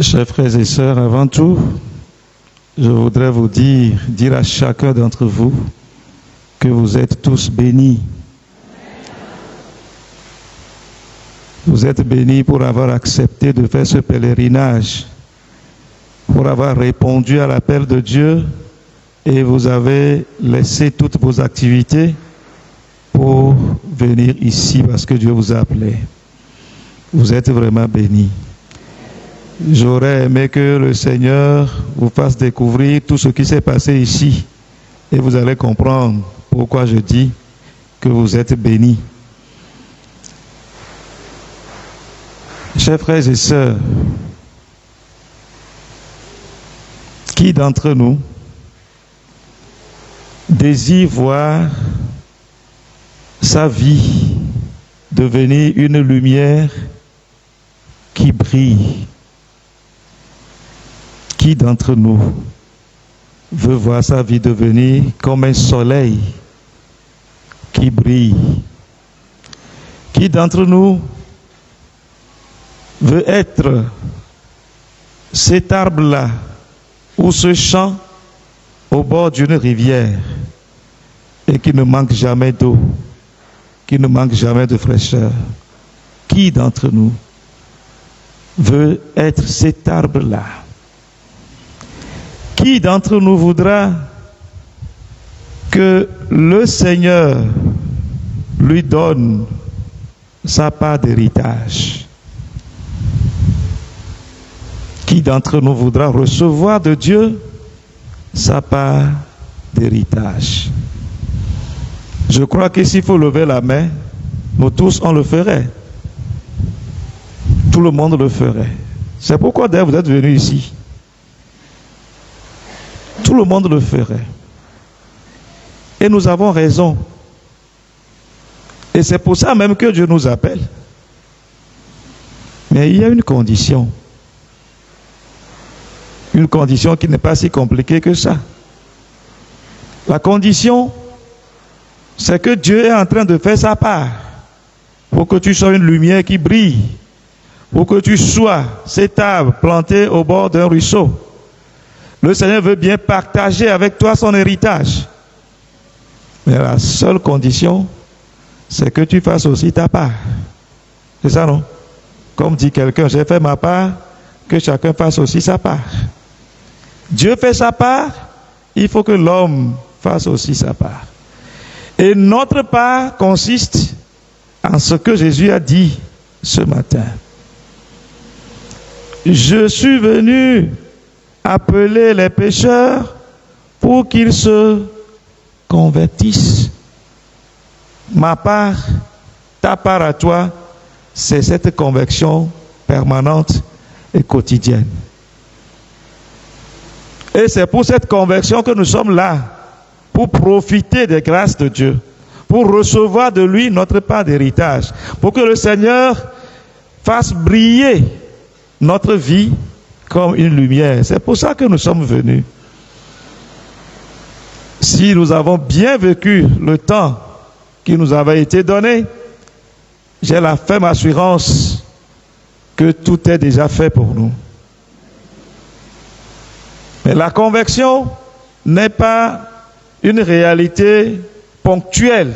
Chers frères et sœurs, avant tout, je voudrais vous dire à chacun d'entre vous que vous êtes tous bénis. Vous êtes bénis pour avoir accepté de faire ce pèlerinage, pour avoir répondu à l'appel de Dieu et vous avez laissé toutes vos activités pour venir ici parce que Dieu vous a appelé. Vous êtes vraiment bénis. J'aurais aimé que le Seigneur vous fasse découvrir tout ce qui s'est passé ici et vous allez comprendre pourquoi je dis que vous êtes bénis. Chers frères et sœurs, qui d'entre nous désire voir sa vie devenir une lumière qui brille? Qui d'entre nous veut voir sa vie devenir comme un soleil qui brille? Qui d'entre nous veut être cet arbre-là ou ce champ au bord d'une rivière et qui ne manque jamais d'eau, qui ne manque jamais de fraîcheur? Qui d'entre nous veut être cet arbre-là? Qui d'entre nous voudra que le Seigneur lui donne sa part d'héritage? Qui d'entre nous voudra recevoir de Dieu sa part d'héritage? Je crois que s'il faut lever la main, nous tous on le ferait. Tout le monde le ferait. C'est pourquoi d'ailleurs vous êtes venus ici. Tout le monde le ferait. Et nous avons raison. Et c'est pour ça même que Dieu nous appelle. Mais il y a une condition. Une condition qui n'est pas si compliquée que ça. La condition, c'est que Dieu est en train de faire sa part pour que tu sois une lumière qui brille, pour que tu sois cet arbre planté au bord d'un ruisseau. Le Seigneur veut bien partager avec toi son héritage. Mais la seule condition, c'est que tu fasses aussi ta part. C'est ça, non? Comme dit quelqu'un, j'ai fait ma part, que chacun fasse aussi sa part. Dieu fait sa part, il faut que l'homme fasse aussi sa part. Et notre part consiste en ce que Jésus a dit ce matin. Je suis venu appeler les pécheurs pour qu'ils se convertissent. Ma part, ta part à toi, c'est cette conversion permanente et quotidienne. Et c'est pour cette conversion que nous sommes là, pour profiter des grâces de Dieu, pour recevoir de lui notre part d'héritage, pour que le Seigneur fasse briller notre vie comme une lumière. C'est pour ça que nous sommes venus. Si nous avons bien vécu le temps qui nous avait été donné, j'ai la ferme assurance que tout est déjà fait pour nous. Mais la conversion n'est pas une réalité ponctuelle,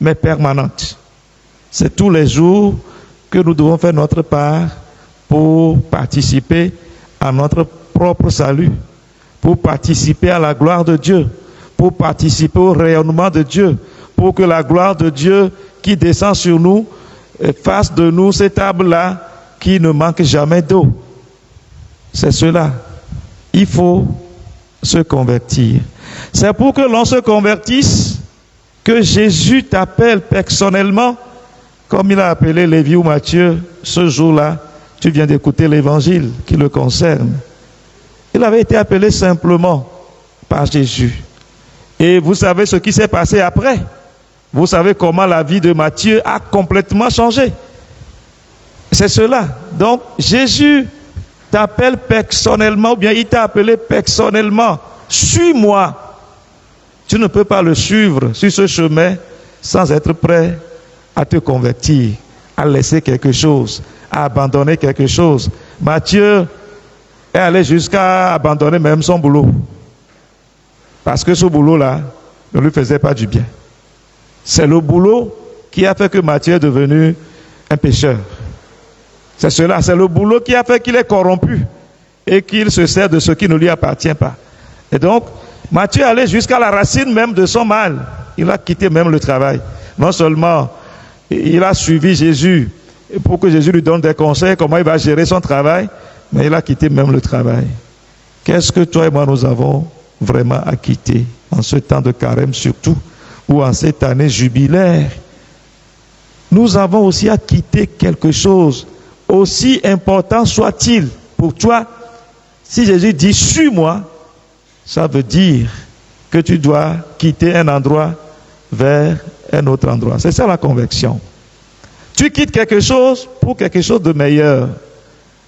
mais permanente. C'est tous les jours que nous devons faire notre part pour participer à notre propre salut, pour participer à la gloire de Dieu, pour participer au rayonnement de Dieu, pour que la gloire de Dieu qui descend sur nous fasse de nous cet arbre-là qui ne manque jamais d'eau. C'est cela. Il faut se convertir. C'est pour que l'on se convertisse que Jésus t'appelle personnellement, comme il a appelé Lévi ou Matthieu ce jour-là. Tu viens d'écouter l'évangile qui le concerne. Il avait été appelé simplement par Jésus. Et vous savez ce qui s'est passé après. Vous savez comment la vie de Matthieu a complètement changé. C'est cela. Donc Jésus t'appelle personnellement, ou bien il t'a appelé personnellement. Suis-moi. Tu ne peux pas le suivre sur ce chemin sans être prêt à te convertir, à laisser quelque chose, à abandonner quelque chose. Matthieu est allé jusqu'à abandonner même son boulot. Parce que ce boulot-là ne lui faisait pas du bien. C'est le boulot qui a fait que Matthieu est devenu un pécheur. C'est cela, c'est le boulot qui a fait qu'il est corrompu et qu'il se sert de ce qui ne lui appartient pas. Et donc, Matthieu est allé jusqu'à la racine même de son mal. Il a quitté même le travail. Non seulement il a suivi Jésus pour que Jésus lui donne des conseils, comment il va gérer son travail, mais il a quitté même le travail. Qu'est-ce que toi et moi nous avons vraiment à quitter en ce temps de carême surtout, ou en cette année jubilaire? Nous avons aussi à quitter quelque chose, aussi important soit-il pour toi. Si Jésus dit « suis-moi », ça veut dire que tu dois quitter un endroit vers un autre endroit. C'est ça la conversion. Tu quittes quelque chose pour quelque chose de meilleur.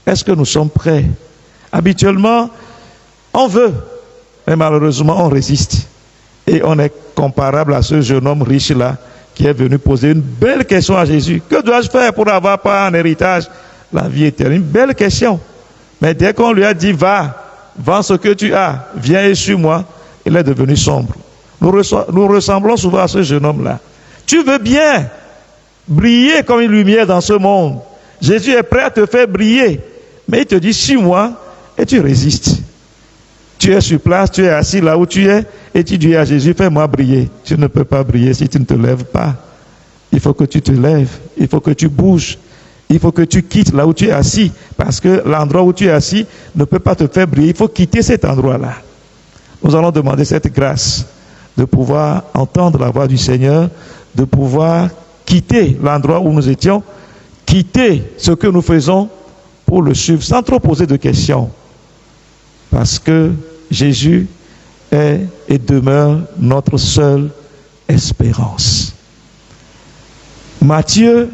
Est-ce que nous sommes prêts? Habituellement, on veut, mais malheureusement, on résiste. Et on est comparable à ce jeune homme riche-là qui est venu poser une belle question à Jésus. Que dois-je faire pour avoir pas en héritage la vie éternelle? Une belle question. Mais dès qu'on lui a dit, va, vends ce que tu as, viens et suis-moi, il est devenu sombre. Nous ressemblons souvent à ce jeune homme-là. Tu veux bien briller comme une lumière dans ce monde. Jésus est prêt à te faire briller. Mais il te dit, suis-moi, et tu résistes. Tu es sur place, tu es assis là où tu es, et tu dis à Jésus, fais-moi briller. Tu ne peux pas briller si tu ne te lèves pas. Il faut que tu te lèves, il faut que tu bouges, il faut que tu quittes là où tu es assis, parce que l'endroit où tu es assis ne peut pas te faire briller. Il faut quitter cet endroit-là. Nous allons demander cette grâce de pouvoir entendre la voix du Seigneur, de pouvoir quitter l'endroit où nous étions, quitter ce que nous faisons pour le suivre sans trop poser de questions. Parce que Jésus est et demeure notre seule espérance. Matthieu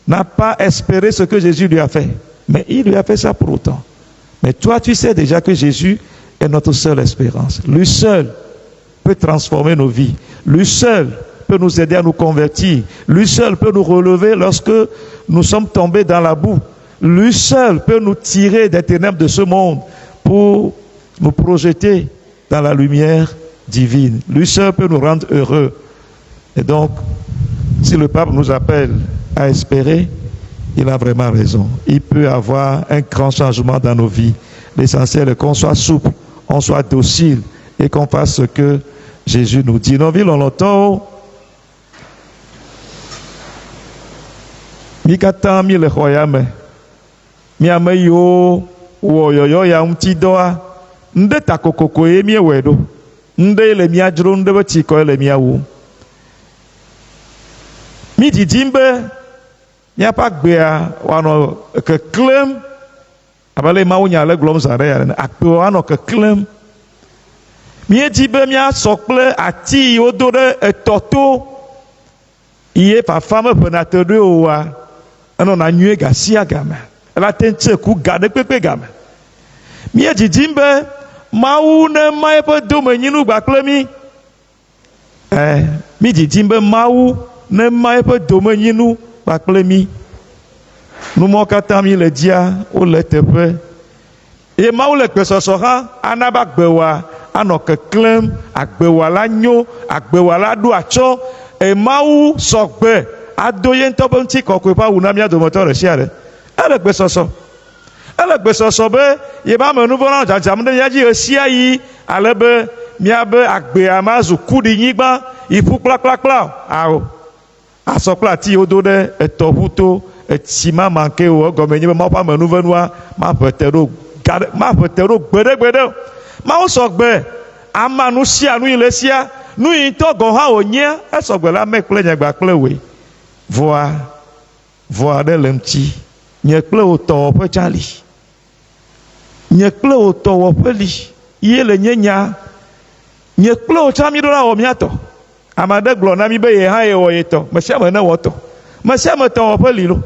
n'a pas espéré ce que Jésus lui a fait, mais il lui a fait ça pour autant. Mais toi, tu sais déjà que Jésus est notre seule espérance. Lui seul peut transformer nos vies. Lui seul peut nous aider à nous convertir. Lui seul peut nous relever lorsque nous sommes tombés dans la boue. Lui seul peut nous tirer des ténèbres de ce monde pour nous projeter dans la lumière divine. Lui seul peut nous rendre heureux. Et donc, si le pape nous appelle à espérer, il a vraiment raison. Il peut y avoir un grand changement dans nos vies. L'essentiel est qu'on soit souple, on soit docile et qu'on fasse ce que Jésus nous dit. Nos vies l'ont longtemps. Mikata mi le khoyame. Mi ameyo woyoyo ya mtidoa. Nde takokoko ye mi wedo. Nde le mi adro nde bachiko le mi awu. Mi didimbe mi apakbea wano ke klem abale ma wonya le glom zare ya akpe wano ke klem. Mi dibe mi asokple ati odo de etoto iye pa femme penatedo owa ano na nyue gasia game. La tenche ku gade pepe game. Mi didimbe mawu ne mai pe dome nyinu gbakle mi. Mi didimbe mawu ne mai pe dome nyinu gbakle mi. Numo kata mi le dia o le teƒe. E mawu le gbesoso ha anaba gbewa anɔ keklem agbewa la nyo agbewa la ɖo atsɔ mawu sɔgbe ado ye ŋutɔ be ŋuti kɔkɔe ƒe awu na mía dometɔ ɖe sia ɖe. Ele gbesɔsɔ be yebe amenuvɔ dzadzam ɖe mía dzi ɣe sia ɣi ale be míabe agbea mazu kuɖinyigba yi ƒu kplakplakpla awo asɔ kple ati yiwo do ɖe etɔʋu to etsi ma manke o egɔme nye be mawo ƒe amenuvenua maƒe te ɖo gbeɖegbeɖe. Mawo sɔgbe ama nu sia nu yi le sia nu yi ŋutɔ gɔ hã wònye esɔgbe la me kple nye gba kple woe vɔa ɖe le ŋuti nye kple wò tɔwɔƒe tsã li nye kple wò tɔwɔƒe li ye le nye nya nye kple wò tsã mi ɖo la wɔ mía tɔ ame aɖe gblɔ na mi be ye hã ye wɔ ye tɔ me sia me ne wɔ tɔ me sia me tɔwɔƒe li lo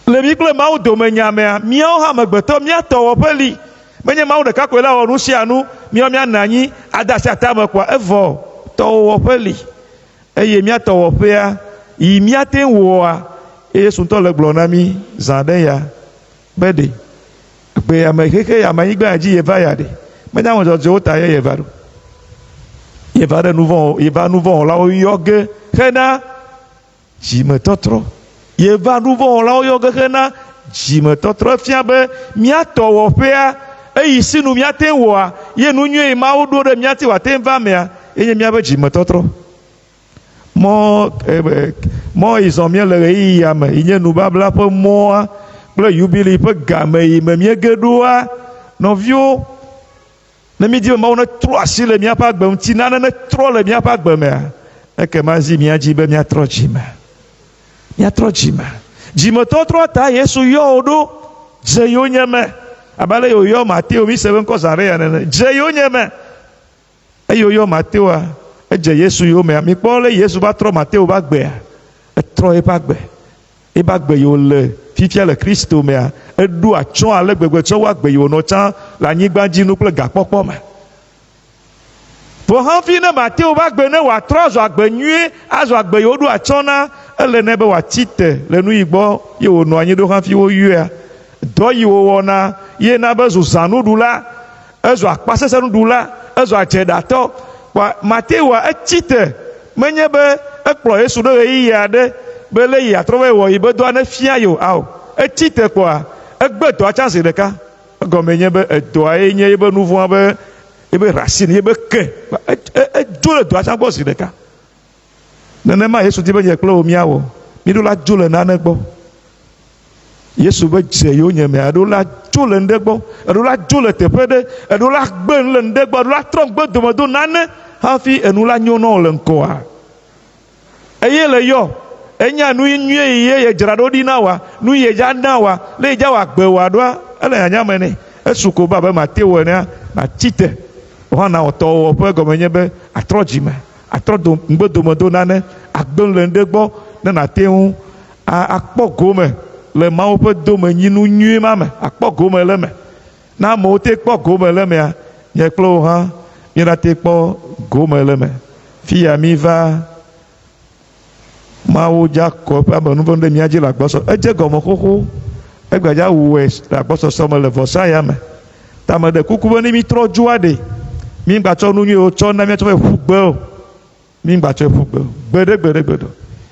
le mi kple mawu dome nyamea míawo hã amegbetɔ mía tɔwɔƒe li. Menye mawu ɖeka koe la wɔ nu sia nu míawo mía anyi ada asi atame kɔa evɔ tɔwɔƒe li eye mía tɔwɔƒea yi mía te wɔa eye sutɔ le gblɔ na mi zã ɖe ya be ɖe Be amekeke amanyigba dzi yeva ya de. Menya wo dzɔ ta ye yeva do. Yeva de nu vɔ la wo yɔ ge hena dzimetɔtrɔ. Yeva nu vɔ la wo yɔ ge hena dzimetɔtrɔ fia be míatɔ wɔƒea eyi sinu míate wɔa ye nu nyuie mawo ɖo ɖe míate wòate va mea enye míabe dzimetɔtrɔ. Mɔ yi zɔn mía le ɣeyiɣi ya me yi nye nubabla ƒe mɔa kple yubili ƒe game yi me míege ɖoa nɔviwo ne mi di be Mawu ne trɔ asi le míaƒe agbe ŋuti nane ne trɔ le míaƒe agbe mea ekema zi mía dzi be míatrɔ dzime. Míatrɔ dzime. Dzimetɔtrɔ ta Yesu yɔ wo ɖo dze yiwo nye me abe ale yiwo yɔ Mateo mi se be ŋkɔ zã ɖe ya nene dze yiwo nye me eyiwo yɔ Mateoa edze Yesu yiwo mea mikpɔ le Yesu va trɔ Mateo ba gbea etrɔ eƒe agbe yiwo le fifia le Kristo mea eɖo atsɔ ale gbegbe tsɔ wo agbe yiwo nɔ tsã le anyigba dzi nu kple gakpɔkpɔ me. Vɔ hafi ne Mateo ba gbe ne wòatrɔ azɔ agbe nyuie azɔ agbe yiwo ɖo atsɔ na ele ne be wòatsi te le nu yi gbɔ ye wònɔ anyi ɖo hafi wo yɔa dɔ yi wo wɔna ye na be zu zãnuɖula ezɔ akpasesẽnuɖula ezɔ adzeɖatɔ wa Mateoa etsi te menye be ekplɔ Yesu ɖe ɣeyiɣi aɖe be le yi atrɔ be wɔ yi be dɔa ne fia yo ao etsi te kpɔa egbe dɔa tsã zi ɖeka egɔme nye be edɔa ye nye ebe nu vɔa be ebe racine ebe ke edzo le dɔa tsã gbɔ zi ɖeka. Nenema Yesu di be nye kple wo míawɔ mi ɖo la dzo le nane gbɔ. Yesu be dze yiwo nye mea eɖo la dzo le ŋɖe gbɔ eɖo la dzo le teƒe ɖe eɖo la gbe nu le ŋɖe gbɔ eɖo la trɔ gbe domedo nane hafi enu la nyo nɔ le ŋkɔa eye le yɔ enya nu nyuie yi ye dzra ɖo ɖi na wa nu ye dza na wa le dza wa gbe wa ɖoa ele nyanya me nɛ esu ko ba be Mateo enea na tite wohana wòtɔ wɔƒe gɔme nye be atrɔ dzime atrɔ ŋgbe domedo nane agbe nu le ŋɖe gbɔ ne nate ŋu akpɔ gome le Mawu ƒe domenyinu nyuie ma me akpɔ gome le me na amewo te kpɔ gome le mea nye kple wo hã míenate kpɔ gome le me fiya mi va Mawu dza kɔ eƒe amenuvɔ ɖe mía dzi le agbɔsɔsɔ edze gɔme xoxo egbadza wɔe le agbɔsɔsɔ me le vɔsaya me ta me ɖe kuku be ne mi trɔ dzo aɖe mi gbatsɔ nu nyuiwo tsɔ na míatsɔ ƒu gbe o mi gbatsɔ ƒu gbe o gbeɖe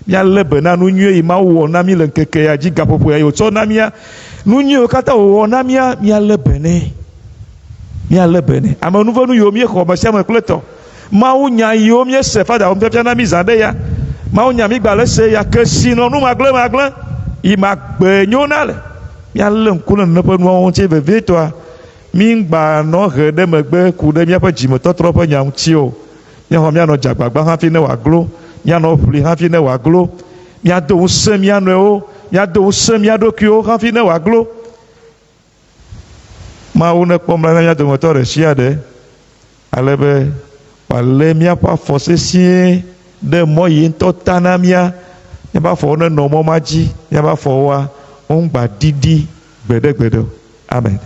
míalé be na nu nyuie yi Mawu wɔ na mi le ŋkeke ya dzi gaƒoƒo ya yi wòtsɔ na mía nu nyuiwo katã wòwɔ na mía míalé be nɛ amenuvɔnu yiwo míexɔ me sia me kple tɔ Mawu nya yiwo míese fada wɔm fiafia na mi zã ɖe ya Mawu nya mi gbalẽ se ya ke si nɔ nu magblẽ yi magbe nyo na le míalé ŋku le nene ƒe nuawo ŋuti vevietɔa mi gba nɔ he ɖe megbe ku ɖe míaƒe dzimetɔtrɔ ƒe nya ŋuti o míaxɔ míanɔ dzagbagba hafi ne wòaglo míanɔ ʋli hafi ne wòaglo míado ŋusẽ mía nɔewo míado ŋusẽ mía ɖokuiwo hafi ne wòaglo Mawu ne kpɔm la mía dometɔ ɖe sia ɖe ale be wòalé míaƒe afɔ sesĩe ɖe mɔ yi ŋutɔ ta na mía míaƒe afɔwo nenɔ mɔ ma dzi míaƒe afɔwoa wo ŋgba didi gbeɖe o. Amen.